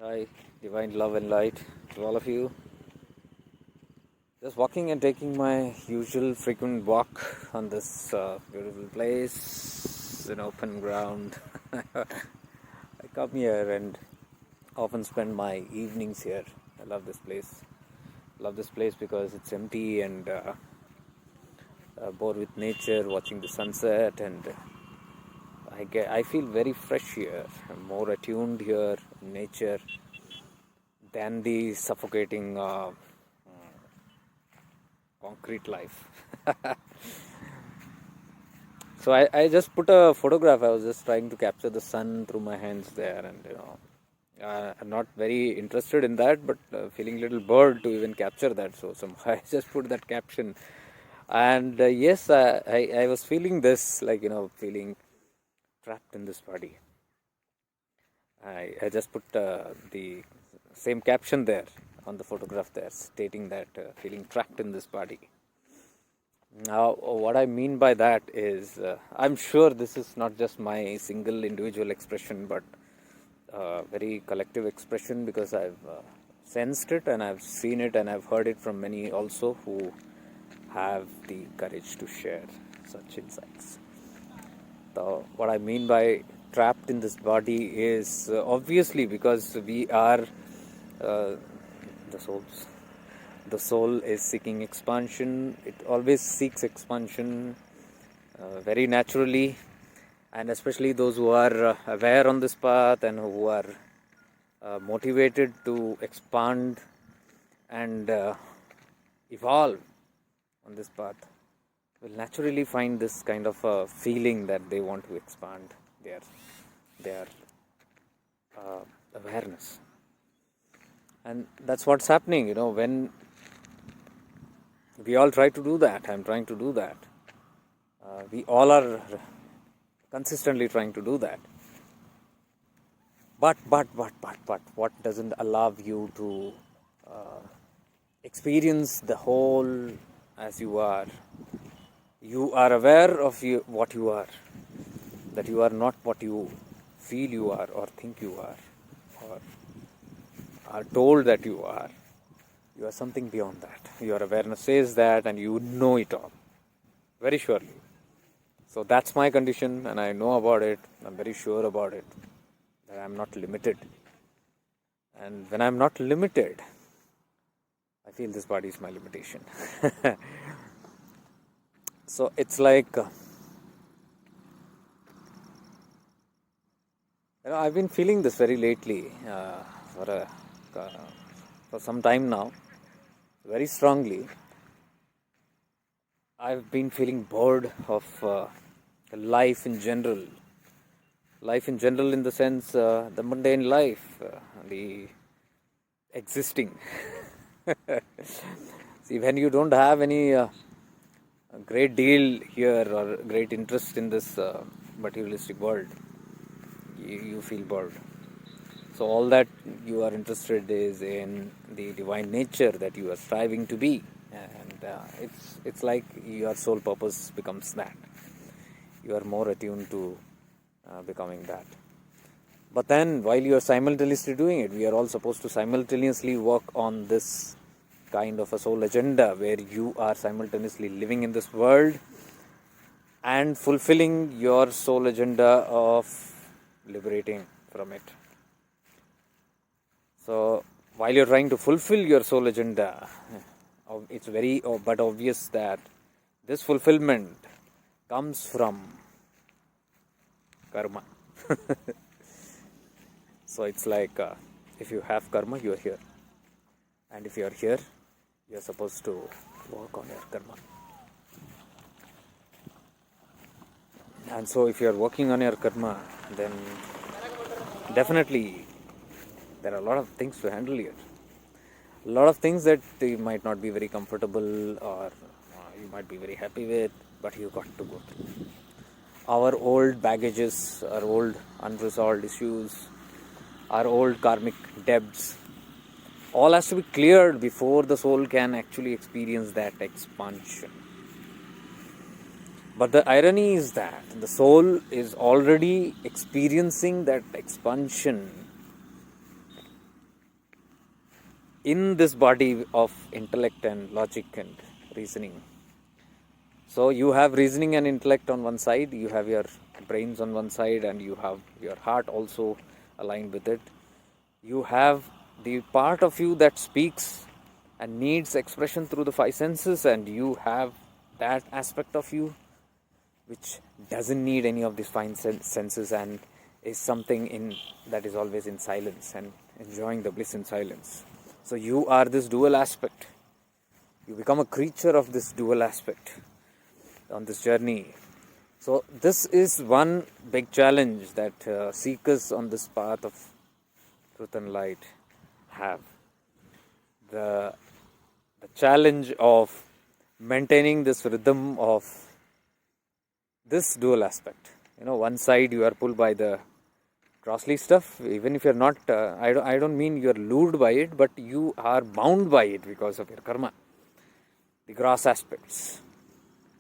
Hi, divine love and light to all of you. Just walking and taking my usual frequent walk on this beautiful place in open ground. I come here and often spend my evenings here. I love this place. Love this place because it's empty and bored with nature, watching the sunset, and I feel very fresh here. I'm more attuned here in nature than the suffocating concrete life. So I just put a photograph. I was just trying to capture the sun through my hands there, and I'm not very interested in that, but feeling a little bored to even capture that. So somehow I just put that caption, and yes, I was feeling this, like feeling trapped in this body. I just put the same caption there on the photograph there, stating that feeling trapped in this body. Now, what I mean by that is, I'm sure this is not just my single individual expression, but very collective expression, because I've sensed it and I've seen it and I've heard it from many also who have the courage to share such insights. So, what I mean by trapped in this body is obviously because we are the souls. The soul is seeking expansion. It always seeks expansion very naturally, and especially those who are aware on this path and who are motivated to expand and evolve on this path will naturally find this kind of a feeling that they want to expand their awareness. And that's what's happening, when we all try to do that. I'm trying to do that. We all are consistently trying to do that. But, what doesn't allow you to experience the whole as you are? You are aware of what you are, that you are not what you feel you are, or think you are, or are told that you are. You are something beyond that. Your awareness says that, and you know it all, very surely. So that's my condition, and I know about it. I'm very sure about it, that I'm not limited. And when I'm not limited, I feel this body is my limitation. So it's like, I've been feeling this very lately, for some time now, very strongly. I've been feeling bored of life in general. Life in general, in the sense, the mundane life, the existing. See, when you don't have any great deal here or great interest in this materialistic world, you feel bored. So all that you are interested is in the divine nature that you are striving to be, and it's like your soul purpose becomes that. You are more attuned to becoming that. But then, while you are simultaneously doing it, we are all supposed to simultaneously work on this kind of a soul agenda, where you are simultaneously living in this world and fulfilling your soul agenda of liberating from it. So, while you're trying to fulfill your soul agenda, it's very but obvious that this fulfillment comes from karma. So it's like, if you have karma, you are here, and if you are here, you are supposed to work on your karma. And so if you are working on your karma, then definitely there are a lot of things to handle here. A lot of things that you might not be very comfortable, or you might be very happy with, but you got to go through. Our old baggages, our old unresolved issues, our old karmic debts, all has to be cleared before the soul can actually experience that expansion. But the irony is that the soul is already experiencing that expansion in this body of intellect and logic and reasoning. So you have reasoning and intellect on one side, you have your brains on one side, and you have your heart also aligned with it. You have the part of you that speaks and needs expression through the five senses, and you have that aspect of you which doesn't need any of these fine senses and is something in that is always in silence and enjoying the bliss in silence. So you are this dual aspect. You become a creature of this dual aspect on this journey. So this is one big challenge that seekers on this path of truth and light have. The challenge of maintaining this rhythm of this dual aspect. One side you are pulled by the grossly stuff, even if you're not, I don't mean you're lured by it, but you are bound by it because of your karma, the gross aspects.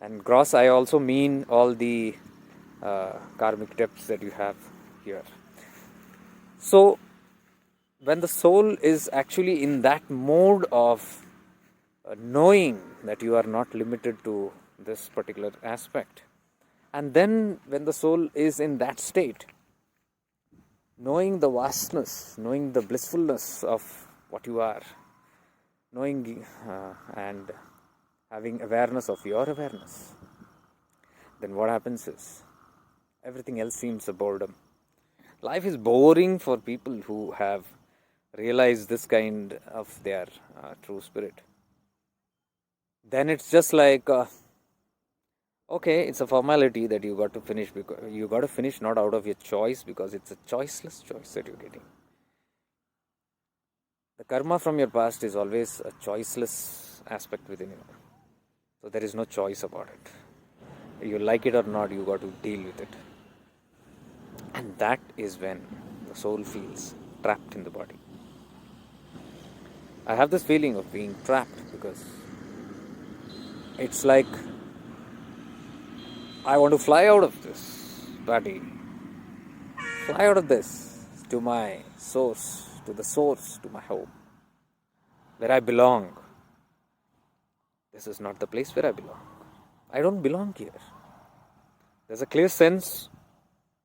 And gross, I also mean all the karmic depths that you have here. So, when the soul is actually in that mode of knowing that you are not limited to this particular aspect, and then when the soul is in that state, knowing the vastness, knowing the blissfulness of what you are, knowing and having awareness of your awareness, then what happens is everything else seems a boredom. Life is boring for people who have realized this kind of their true spirit. Then it's just like, okay, it's a formality that you got to finish, because you got to finish not out of your choice, because it's a choiceless choice that you're getting. The karma from your past is always a choiceless aspect within you. So there is no choice about it. You like it or not, you got to deal with it. And that is when the soul feels trapped in the body. I have this feeling of being trapped because it's like I want to fly out of this body, fly out of this to my source, to the source, to my home, where I belong. This is not the place where I belong. I don't belong here. There's a clear sense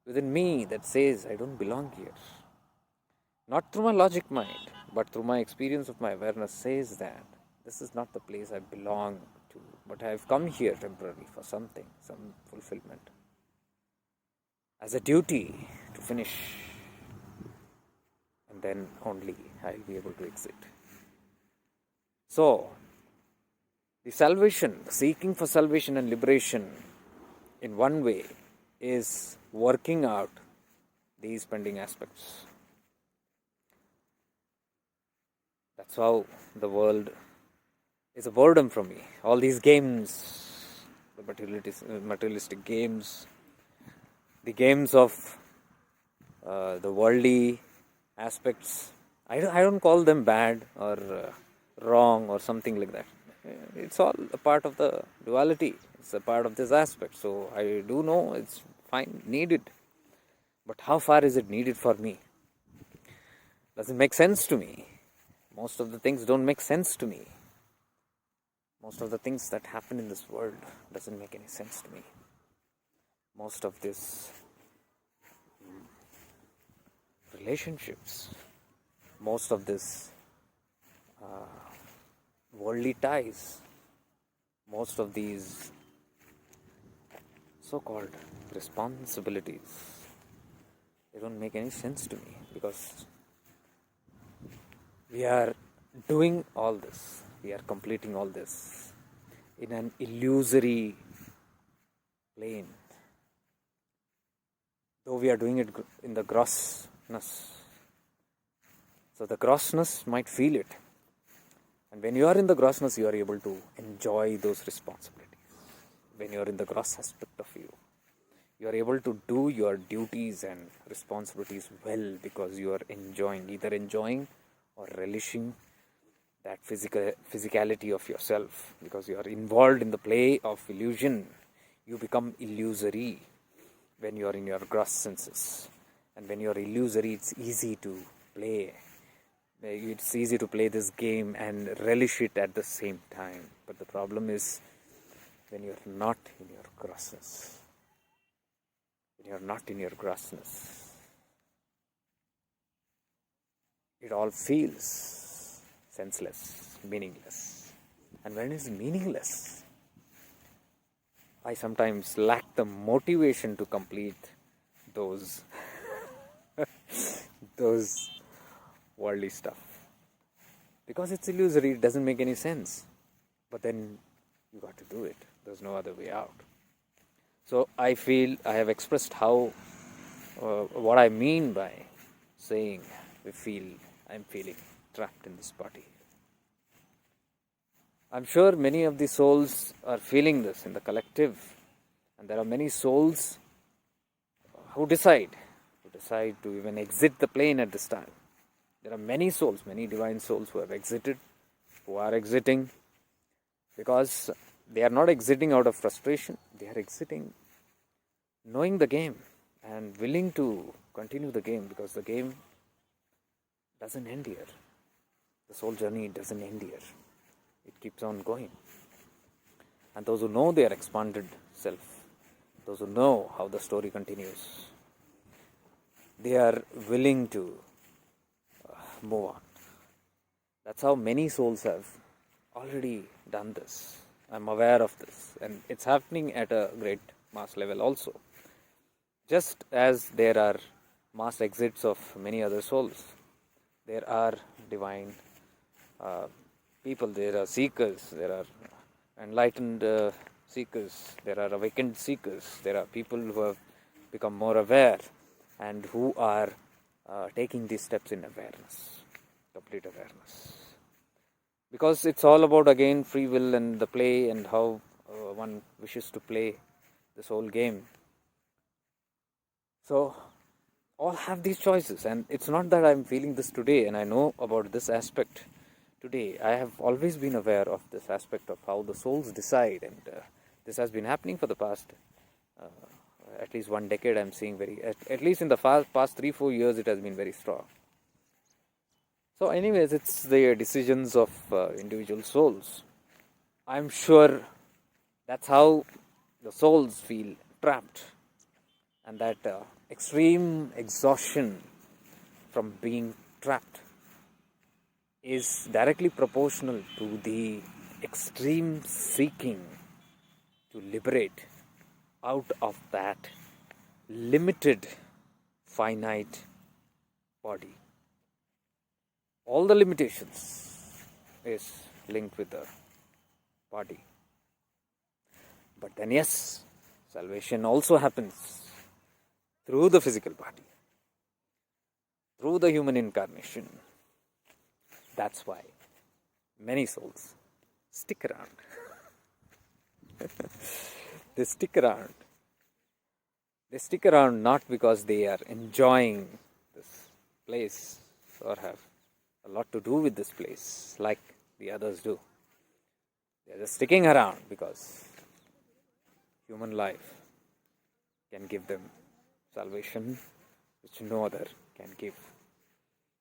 within me that says I don't belong here. Not through my logic mind, but through my experience of my awareness says that this is not the place I belong to, but I have come here temporarily for something, some fulfillment, as a duty to finish, and then only I'll be able to exit. So, the salvation, seeking for salvation and liberation in one way is working out these pending aspects. That's how the world is a boredom for me. All these games, the materialistic games, the games of the worldly aspects, I don't call them bad or wrong or something like that. It's all a part of the duality. It's a part of this aspect. So I do know it's fine, needed. But how far is it needed for me? Does it make sense to me? Most of the things don't make sense to me. Most of the things that happen in this world doesn't make any sense to me. Most of this relationships, most of this worldly ties, most of these so-called responsibilities, they don't make any sense to me, because we are doing all this, we are completing all this in an illusory plane. Though we are doing it in the grossness. So the grossness might feel it. And when you are in the grossness, you are able to enjoy those responsibilities. When you are in the gross aspect of you, you are able to do your duties and responsibilities well, because you are either enjoying or relishing that physicality of yourself, because you are involved in the play of illusion. You become illusory when you are in your gross senses. And when you are illusory, it's easy to play. It's easy to play this game and relish it at the same time. But the problem is when you're not in your grossness. When you're not in your grossness, it all feels senseless, meaningless. And when it's meaningless, I sometimes lack the motivation to complete those those worldly stuff. Because it's illusory, it doesn't make any sense. But then you got to do it. There's no other way out. So I feel I have expressed how what I mean by saying I'm feeling trapped in this body. I'm sure many of the souls are feeling this in the collective, and there are many souls who decide to even exit the plane at this time. There are many souls, many divine souls who have exited, who are exiting, because they are not exiting out of frustration. They are exiting knowing the game and willing to continue the game, because the game doesn't end here. The soul journey doesn't end here. It keeps on going. And those who know their expanded self, those who know how the story continues, they are willing to move on. That's how many souls have already done this. I'm aware of this, and it's happening at a great mass level also. Just as there are mass exits of many other souls, there are divine people, there are seekers, there are enlightened seekers, there are awakened seekers, there are people who have become more aware and who are taking these steps in awareness, complete awareness. Because it's all about, again, free will and the play and how one wishes to play this whole game. So all have these choices, and it's not that I'm feeling this today and I know about this aspect today. I have always been aware of this aspect of how the souls decide, and this has been happening for the past at least 1 decade. I'm seeing at least in the past 3-4 years it has been very strong. So anyways, it's the decisions of individual souls. I'm sure that's how the souls feel trapped, and that extreme exhaustion from being trapped is directly proportional to the extreme seeking to liberate out of that limited, finite body. All the limitations is linked with the body. But then yes, salvation also happens through the physical body, through the human incarnation. That's why many souls stick around. They stick around. They stick around not because they are enjoying this place or have a lot to do with this place like the others do. They are just sticking around because human life can give them salvation which no other can give.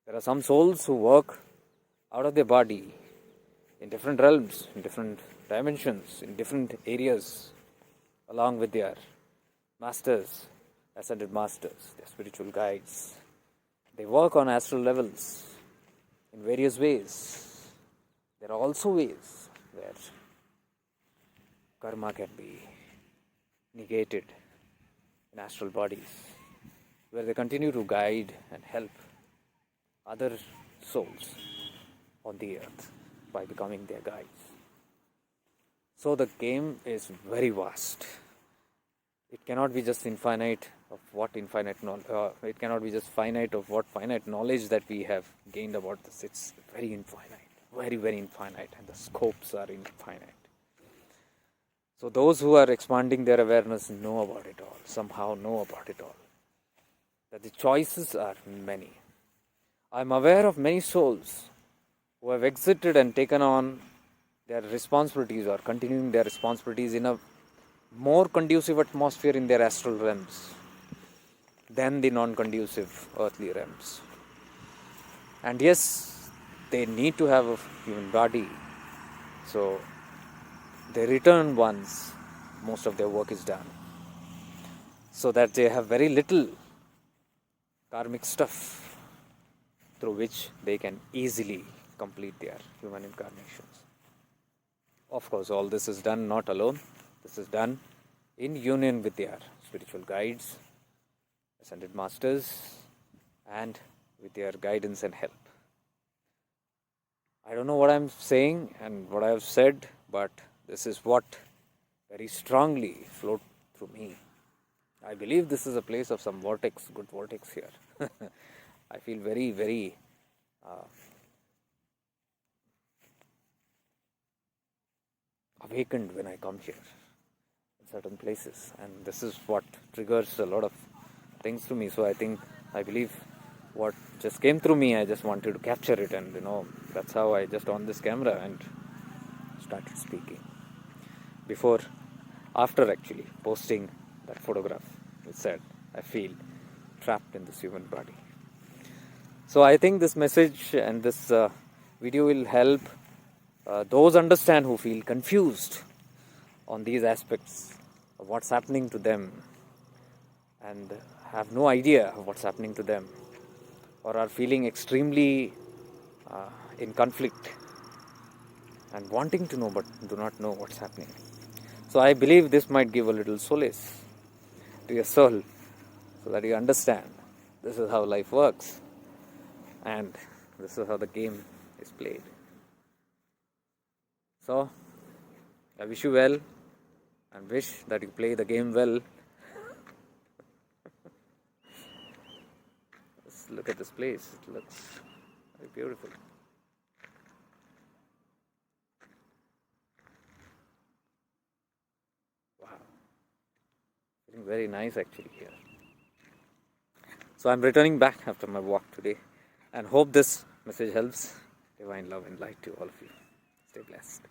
There are some souls who work out of their body in different realms, in different dimensions, in different areas, along with their masters, ascended masters, their spiritual guides. They work on astral levels in various ways. There are also ways where karma can be negated in astral bodies, where they continue to guide and help other souls on the earth by becoming their guides. So the game is very vast. It cannot be just infinite of what infinite knowledge. It cannot be just finite of what finite knowledge that we have gained about this. It's very infinite, very, very infinite, and the scopes are infinite. So those who are expanding their awareness know about it all, somehow know about it all. That the choices are many. I'm aware of many souls who have exited and taken on their responsibilities or continuing their responsibilities in a more conducive atmosphere in their astral realms than the non-conducive earthly realms. And yes, they need to have a human body. So they return once most of their work is done, so that they have very little karmic stuff through which they can easily complete their human incarnations. Of course, all this is done not alone. This is done in union with their spiritual guides, ascended masters, and with their guidance and help. I don't know what I'm saying and what I have said, but this is what very strongly flowed through me. I believe this is a place of some vortex, good vortex here. I feel very, very awakened when I come here in certain places, and this is what triggers a lot of things to me. So I believe what just came through me, I just wanted to capture it, and that's how I just on this camera and started speaking. After actually posting that photograph, it said, I feel trapped in this human body. So I think this message and this video will help those understand who feel confused on these aspects of what's happening to them and have no idea of what's happening to them, or are feeling extremely in conflict and wanting to know but do not know what's happening. So I believe this might give a little solace to your soul, so that you understand this is how life works and this is how the game is played. So I wish you well and wish that you play the game well. Let's look at this place. It looks very beautiful. Wow. Feeling very nice actually here. So I'm returning back after my walk today and hope this message helps. Divine love and light to all of you. Stay blessed.